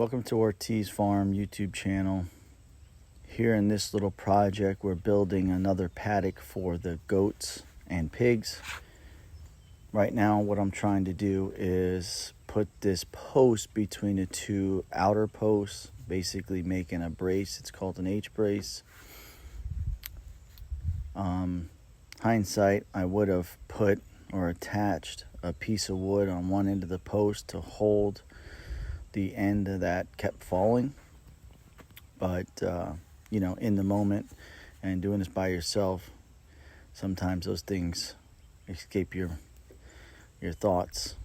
Welcome to Ortiz Farm YouTube channel. Here in this little project, we're building another paddock for the goats and pigs. Right now, what I'm trying to do is put this post between the two outer posts, basically making a brace. It's called an H brace. Hindsight, I would have put or attached a piece of wood on one end of the post to hold the end of that kept falling, but in the moment and doing this by yourself, sometimes those things escape your thoughts.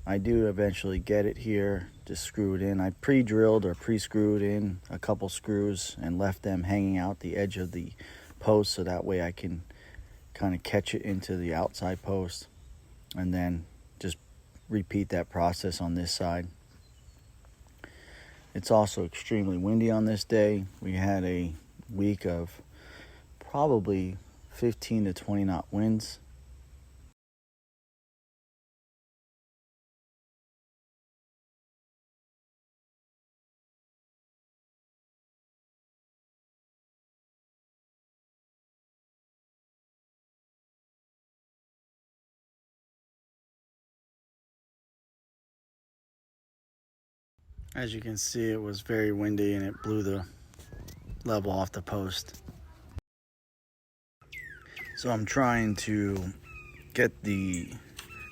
I do eventually get it here, just screw it in. I pre-drilled or pre-screwed in a couple screws and left them hanging out the edge of the post, so that way I can kind of catch it into the outside post, and then just repeat that process on this side. It's also extremely windy on this day. We had a week of probably 15 to 20 knot winds. As you can see, it was very windy and it blew the level off the post. So I'm trying to get the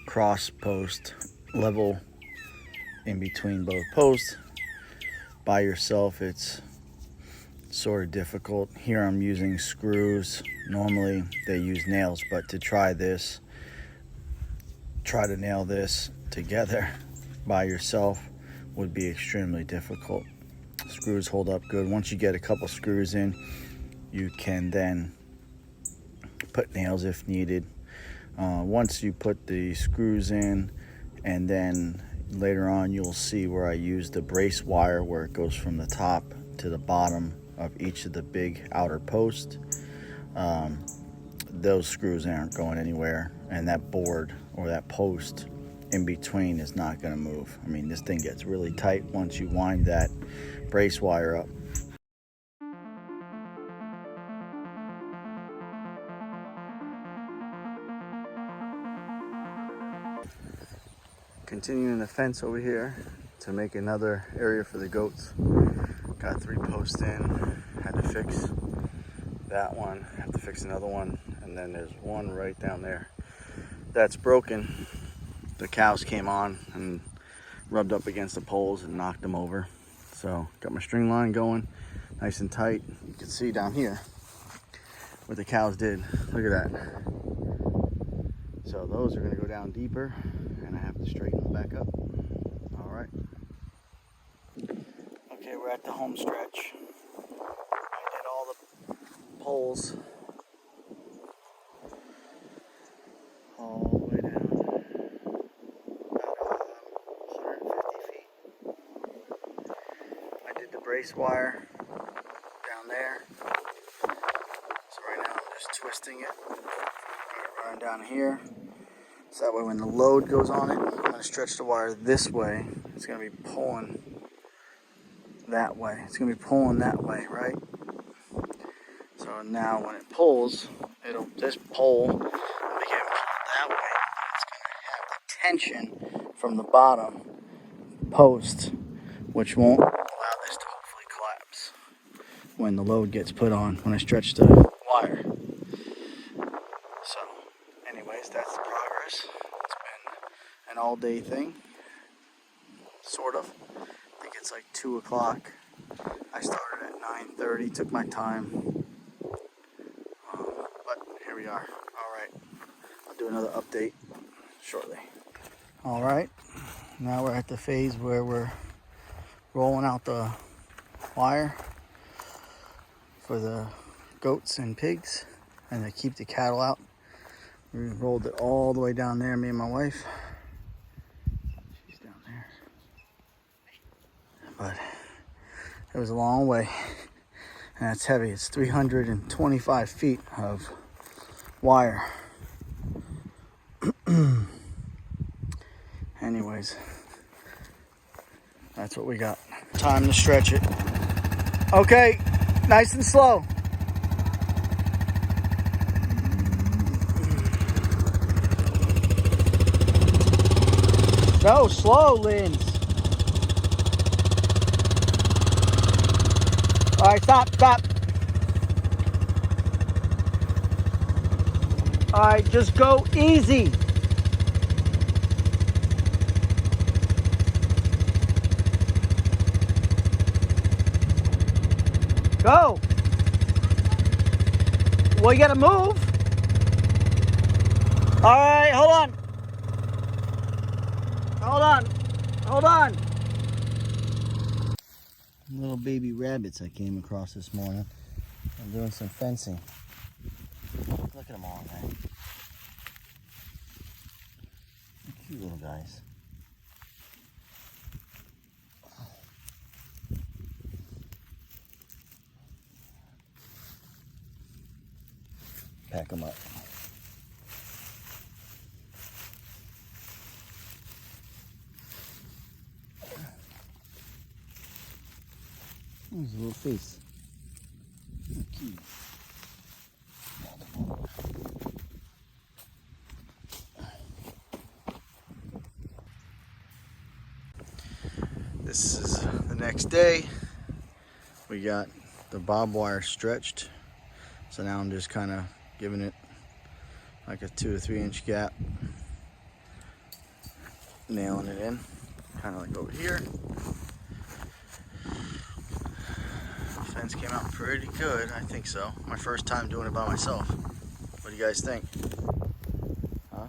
cross post level in between both posts. By yourself, it's sort of difficult. Here I'm using screws. Normally they use nails, but to try to nail this together by yourself would be extremely difficult. Screws hold up good. Once you get a couple screws in, you can then put nails if needed. Once you put the screws in, and then later on you'll see where I use the brace wire, where it goes from the top to the bottom of each of the big outer posts. Those screws aren't going anywhere, and that board or that post in between is not going to move. I mean, this thing gets really tight once you wind that brace wire up. Continuing the fence over here to make another area for the goats. Got 3 posts in, had to fix that one, have to fix another one, and then there's one right down there that's broken. The cows came on and rubbed up against the poles and knocked them over. So got my string line going nice and tight. You can see down here what the cows did. Look at that. So those are going to go down deeper, and I have to straighten them back up. All right. Okay, we're at the home stretch. I did all the poles all the way down, about 150 feet. I did the brace wire down there. So right now I'm just twisting it, running down here. So that way when the load goes on it, I'm going to stretch the wire this way. It's going to be pulling that way. It's going to be pulling that way, right? So now when it pulls, this pole will begin pulled that way. It's going to have the tension from the bottom post, which won't allow this to hopefully collapse when the load gets put on, when I stretch the wire. So anyways, that's the progress. It's been an all-day thing, sort of. I think it's like 2 o'clock. I started at 9:30, took my time. But here we are. All right, I'll do another update shortly. All right, now we're at the phase where we're rolling out the wire for the goats and pigs, and to keep the cattle out. We rolled it all the way down there, me and my wife. She's down there. But it was a long way, and it's heavy. It's 325 feet of wire. Anyways, that's what we got. Time to stretch it. Okay, nice and slow. No, slow, Linz. All right, stop. All right, just go easy. Go. Well, you gotta move. All right, hold on. Little baby rabbits I came across this morning. I'm doing some fencing. Look at them all, man. Cute little guys. Pack them up. There's a little face. Cute. This is the next day. We got the barbed wire stretched. So now I'm just kind of giving it like a 2 or 3 inch gap. Nailing it in, kind of like over here. Fence came out pretty good, I think so. My first time doing it by myself. What do you guys think? Huh?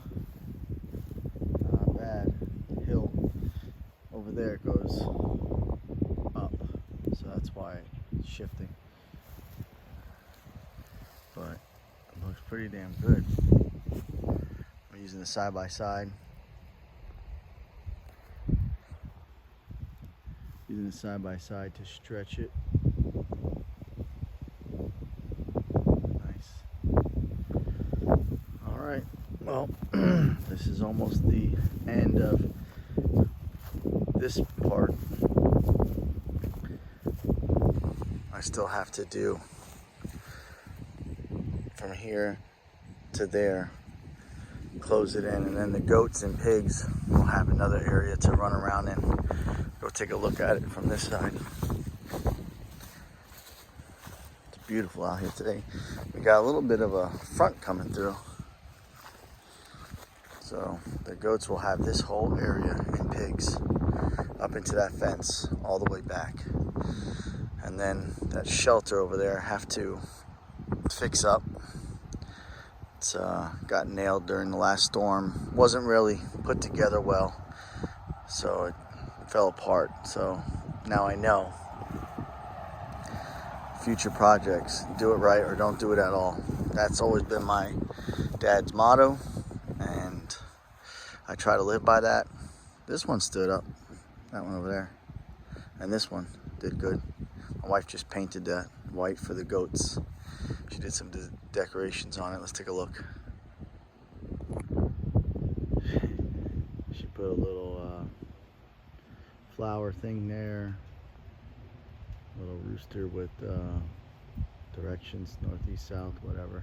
Not bad. The hill over there goes up, so that's why it's shifting. But it looks pretty damn good. I'm using the side-by-side. Using the side-by-side to stretch it. Alright, well, this is almost the end of this part. I still have to do from here to there, close it in, and then the goats and pigs will have another area to run around in. Go take a look at it from this side. It's beautiful out here today. We got a little bit of a front coming through. So the goats will have this whole area and pigs up into that fence all the way back. And then that shelter over there have to fix up. It's got nailed during the last storm. Wasn't really put together well, so it fell apart. So now I know. Future projects, do it right or don't do it at all. That's always been my dad's motto, and I try to live by that. This one stood up, that one over there, and this one did good. My wife just painted that white for the goats. She did some decorations on it. Let's take a look. She put a little flower thing there. A little rooster with directions, northeast, south, whatever.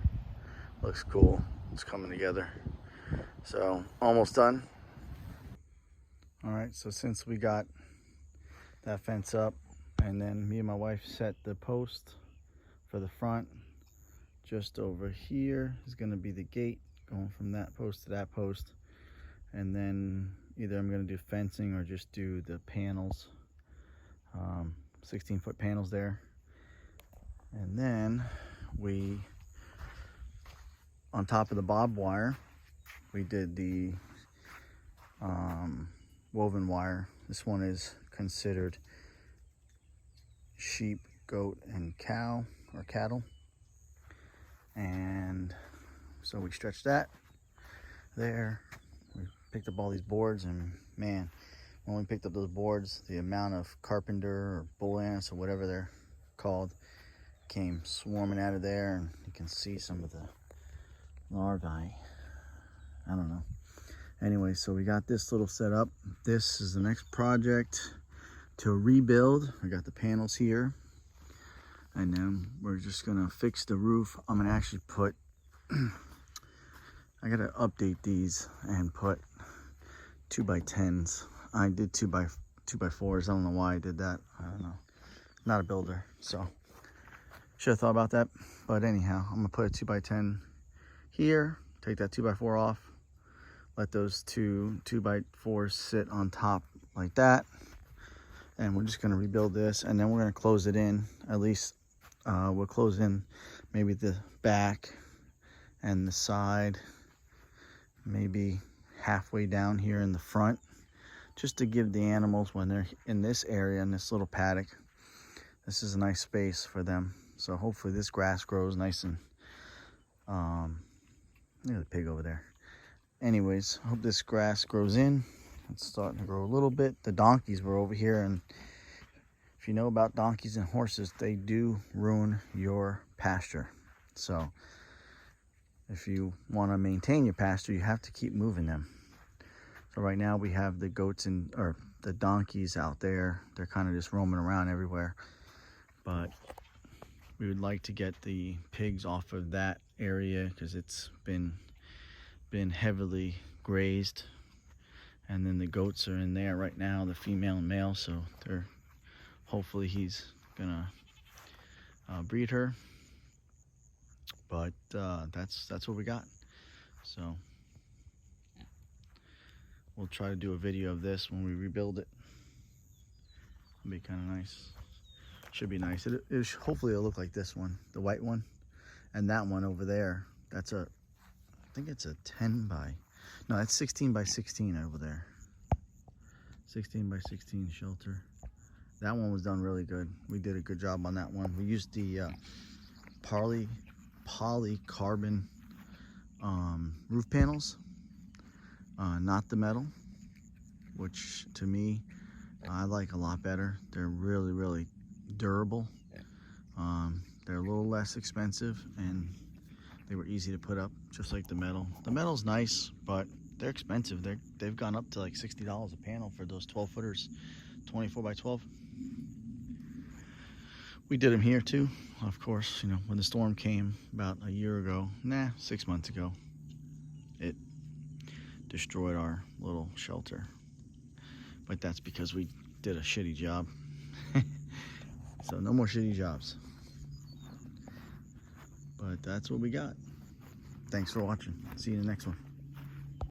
Looks cool. It's coming together. So, almost done. Alright, so since we got that fence up, and then me and my wife set the post for the front, just over here is going to be the gate, going from that post to that post. And then either I'm going to do fencing or just do the panels, 16-foot panels there. And then we, on top of the barbed wire, we did the woven wire. This one is considered sheep, goat, and cow or cattle. And so we stretched that there. We picked up all these boards, and man, when we picked up those boards, the amount of carpenter or bull ants or whatever they're called came swarming out of there, and you can see some of the larvae. I don't know. Anyway, so we got this little set up. This is the next project. to rebuild. I got the panels here, and then we're just gonna fix the roof. I'm gonna actually put I gotta update these and put 2x10s. I did 2x4s. I don't know why I did that. I don't know. Not a builder, so should have thought about that. But anyhow, I'm gonna put a 2x10 here, take that 2x4 off, let those two 2x4s sit on top like that, and we're just gonna rebuild this, and then we're gonna close it in. At least we'll close in maybe the back and the side, maybe halfway down here in the front, just to give the animals, when they're in this area, in this little paddock, this is a nice space for them. So hopefully this grass grows nice and look at the pig over there. Anyways, I hope this grass grows in. It's starting to grow a little bit. The donkeys were over here, and if you know about donkeys and horses, they do ruin your pasture. So if you want to maintain your pasture, you have to keep moving them. So right now we have the goats or the donkeys out there. They're kind of just roaming around everywhere. But we would like to get the pigs off of that area because it's been heavily grazed. And then the goats are in there right now, the female and male, so they're hopefully he's gonna breed her. But that's what we got. So we'll try to do a video of this when we rebuild it. It'll be kind of nice. Should be nice. Hopefully it'll look like this one, the white one, and that one over there. That's I think it's a 10 by, no, that's 16 by 16 over there. 16 by 16 shelter. That one was done really good. We did a good job on that one. We used the polycarbon roof panels, not the metal, which to me I like a lot better. They're really durable. They're a little less expensive, and they were easy to put up, just like the metal. The metal's nice, but they're expensive. They've gone up to like $60 a panel for those 12 footers, 24 by 12. We did them here too, of course. You know, when the storm came about a year ago, 6 months ago, it destroyed our little shelter. But that's because we did a shitty job. So no more shitty jobs. But that's what we got. Thanks for watching. See you in the next one.